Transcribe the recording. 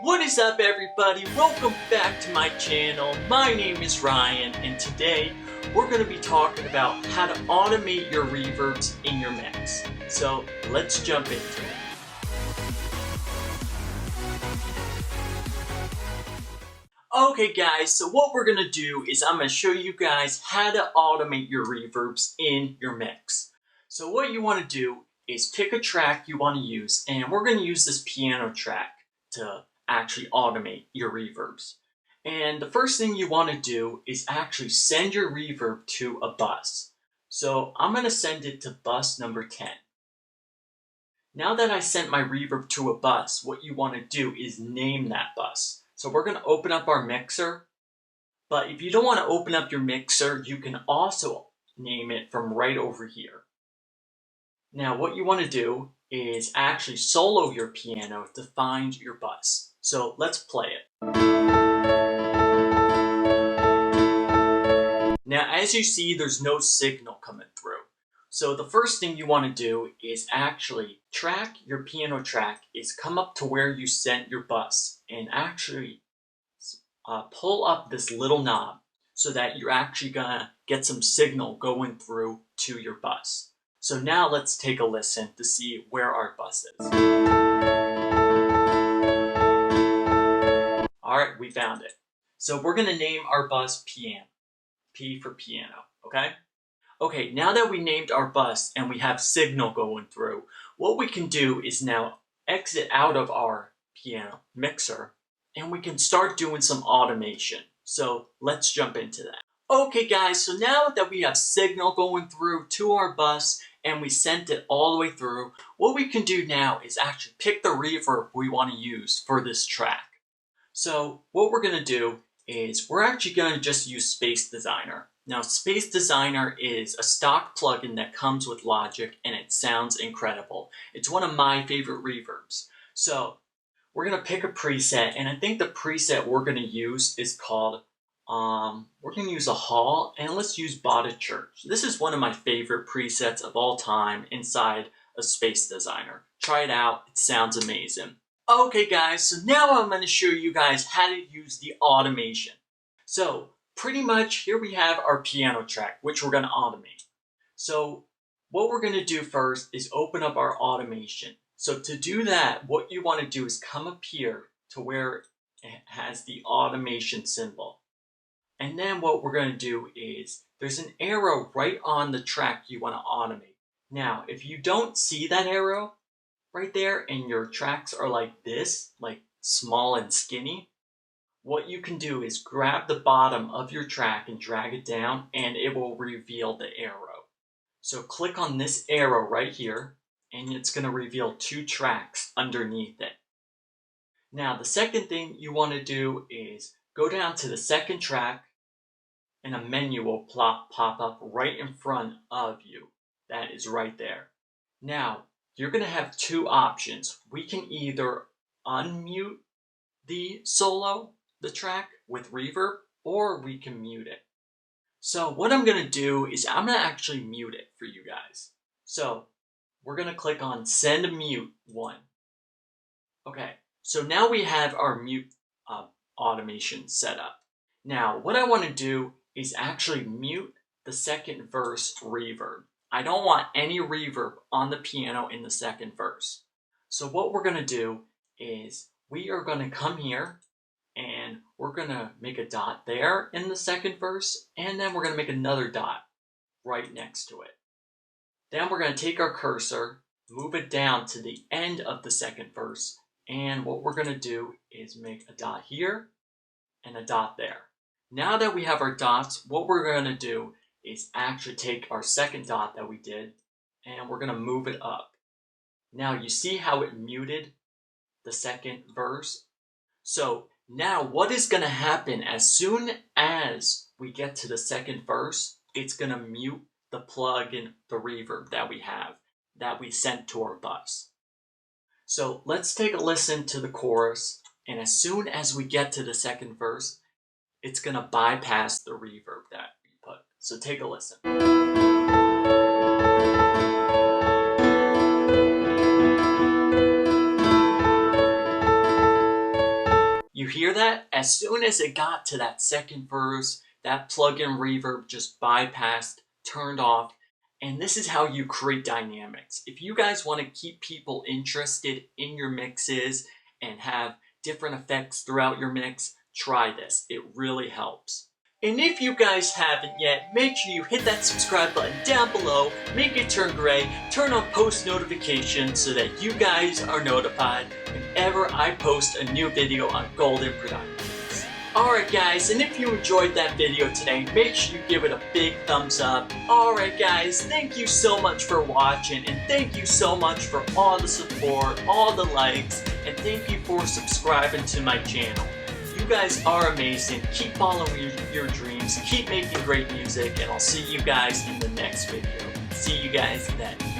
What is up, everybody? Welcome back to my channel. My name is Ryan, and today we're going to be talking about how to automate your reverbs in your mix. So let's jump into it. Okay guys, so what we're going to do is I'm going to show you guys how to automate your reverbs in your mix. So what you want to do is pick a track you want to use, and we're going to use this piano track to actually automate your reverbs. And the first thing you want to do is actually send your reverb to a bus. So I'm going to send it to bus number 10. Now that I sent my reverb to a bus, what you want to do is name that bus. So we're going to open up our mixer, but if you don't want to open up your mixer, you can also name it from right over here. Now what you want to do is actually solo your piano to find your bus. So let's play it. Now as you see, there's no signal coming through. So the first thing you want to do is actually track your piano track is come up to where you sent your bus and actually pull up this little knob so that you're actually gonna get some signal going through to your bus. So now let's take a listen to see where our bus is. Alright, we found it. So we're going to name our bus piano. P for piano, okay? Okay, now that we named our bus and we have signal going through, what we can do is now exit out of our piano mixer and we can start doing some automation. So let's jump into that. Okay guys, so now that we have signal going through to our bus and we sent it all the way through, what we can do now is actually pick the reverb we want to use for this track. So what we're going to do is we're actually going to just use Space Designer. Now Space Designer is a stock plugin that comes with Logic and it sounds incredible. It's one of my favorite reverbs. So we're going to pick a preset, and I think the preset we're going to use is called, we're going to use a hall, and let's use Bought a Church. This is one of my favorite presets of all time inside a Space Designer. Try it out, it sounds amazing. Okay guys, so now I'm going to show you guys how to use the automation. So pretty much here we have our piano track, which we're going to automate. So what we're going to do first is open up our automation. So to do that, what you want to do is come up here to where it has the automation symbol. And then what we're going to do is there's an arrow right on the track you want to automate. Now, if you don't see that arrow right there and your tracks are like this, like small and skinny, what you can do is grab the bottom of your track and drag it down and it will reveal the arrow. So click on this arrow right here and it's going to reveal two tracks underneath it. Now the second thing you want to do is go down to the second track and a menu will pop up right in front of you. That is right there. Now you're going to have two options. We can either unmute the track with reverb, or we can mute it. So what I'm going to do is I'm going to actually mute it for you guys. So we're going to click on send mute one. Okay, so now we have our mute automation set up. Now what I want to do is actually mute the second verse reverb. I don't want any reverb on the piano in the second verse. So what we're going to do is we are going to come here and we're going to make a dot there in the second verse, and then we're going to make another dot right next to it. Then we're going to take our cursor, move it down to the end of the second verse, and what we're going to do is make a dot here and a dot there. Now that we have our dots, what we're going to do is actually take our second dot that we did and we're going to move it up. Now you see how it muted the second verse? So now what is going to happen as soon as we get to the second verse, it's going to mute the plugin, the reverb that we have, that we sent to our bus. So let's take a listen to the chorus, and as soon as we get to the second verse, it's going to bypass the reverb that we put. So take a listen. You hear that? As soon as it got to that second verse, that plug-in reverb just bypassed, turned off, and this is how you create dynamics. If you guys want to keep people interested in your mixes and have different effects throughout your mix, try this. It really helps. And if you guys haven't yet, make sure you hit that subscribe button down below, make it turn gray, turn on post notifications so that you guys are notified whenever I post a new video on Golden Productions. Alright guys, and if you enjoyed that video today, make sure you give it a big thumbs up. Alright guys, thank you so much for watching, and thank you so much for all the support, all the likes, and thank you for subscribing to my channel. You guys are amazing. Keep following your dreams, keep making great music, and I'll see you guys in the next video. See you guys then.